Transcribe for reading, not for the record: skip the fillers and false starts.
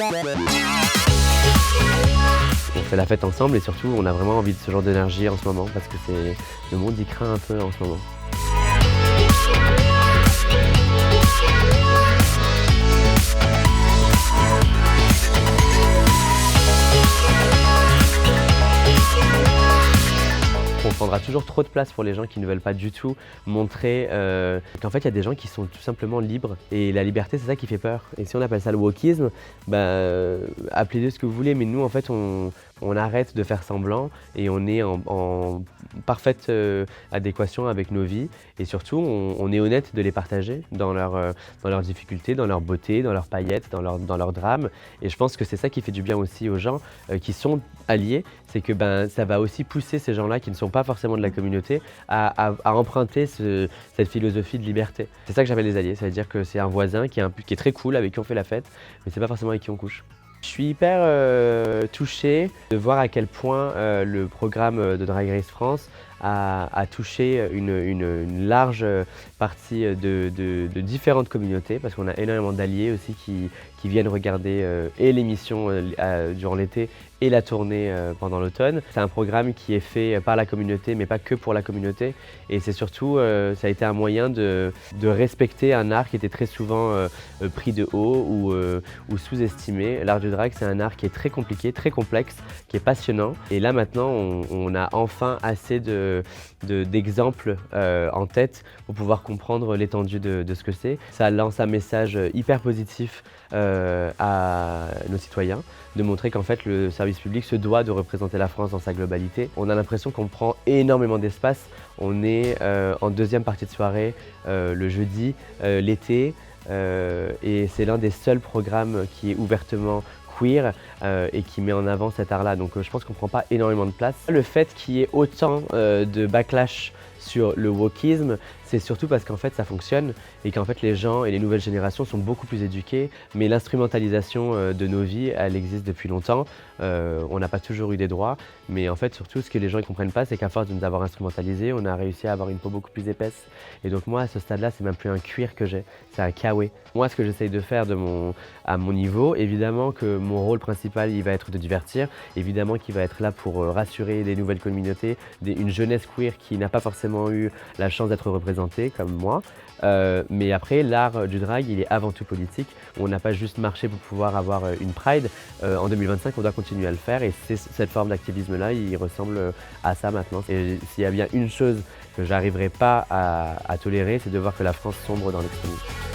On fait la fête ensemble et surtout on a vraiment envie de ce genre d'énergie en ce moment parce que le monde y craint un peu en ce moment. On prendra toujours trop de place pour les gens qui ne veulent pas du tout montrer qu'en fait il y a des gens qui sont tout simplement libres et la liberté c'est ça qui fait peur. Et si on appelle ça le wokisme, appelez-le ce que vous voulez, mais nous en fait on arrête de faire semblant et on est en parfaite adéquation avec nos vies et surtout on est honnête de les partager dans leurs difficultés, dans leur beauté, dans leurs paillettes, dans leurs drames. Et je pense que c'est ça qui fait du bien aussi aux gens qui sont alliés, c'est que ça va aussi pousser ces gens-là qui ne sont pas forcément de la communauté à emprunter cette philosophie de liberté. C'est ça que j'appelle les alliés, ça veut dire que c'est un voisin qui est très cool, avec qui on fait la fête, mais c'est pas forcément avec qui on couche. Je suis hyper touché de voir à quel point le programme de Drag Race France a touché une large partie de différentes communautés, parce qu'on a énormément d'alliés aussi qui viennent regarder et l'émission durant l'été et la tournée pendant l'automne. C'est un programme qui est fait par la communauté, mais pas que pour la communauté. Et c'est surtout, ça a été un moyen de respecter un art qui était très souvent pris de haut ou sous-estimé. L'art du drag, c'est un art qui est très compliqué, très complexe, qui est passionnant. Et là maintenant, on a enfin assez d'exemples en tête pour pouvoir comprendre l'étendue de ce que c'est. Ça lance un message hyper positif à nos citoyens, de montrer qu'en fait le service public se doit de représenter la France dans sa globalité. On a l'impression qu'on prend énormément d'espace. On est en deuxième partie de soirée le jeudi, l'été, et c'est l'un des seuls programmes qui est ouvertement queer et qui met en avant cet art-là. Donc je pense qu'on ne prend pas énormément de place. Le fait qu'il y ait autant de backlash sur le wokisme, c'est surtout parce qu'en fait ça fonctionne et qu'en fait les gens et les nouvelles générations sont beaucoup plus éduqués, mais l'instrumentalisation de nos vies, elle existe depuis longtemps. On n'a pas toujours eu des droits, mais en fait surtout ce que les gens ne comprennent pas, c'est qu'à force de nous avoir instrumentalisés, on a réussi à avoir une peau beaucoup plus épaisse. Et donc moi à ce stade-là, c'est même plus un cuir que j'ai, c'est un kawaii. Moi ce que j'essaye de faire à mon niveau, évidemment que mon rôle principal il va être de divertir, évidemment qu'il va être là pour rassurer des nouvelles communautés, une jeunesse queer qui n'a pas forcément eu la chance d'être représentée comme moi. Mais après, l'art du drag, il est avant tout politique. On n'a pas juste marché pour pouvoir avoir une Pride. En 2025, on doit continuer à le faire et cette forme d'activisme-là, il ressemble à ça maintenant. Et s'il y a bien une chose que j'arriverai pas à tolérer, c'est de voir que la France sombre dans l'extrémisme.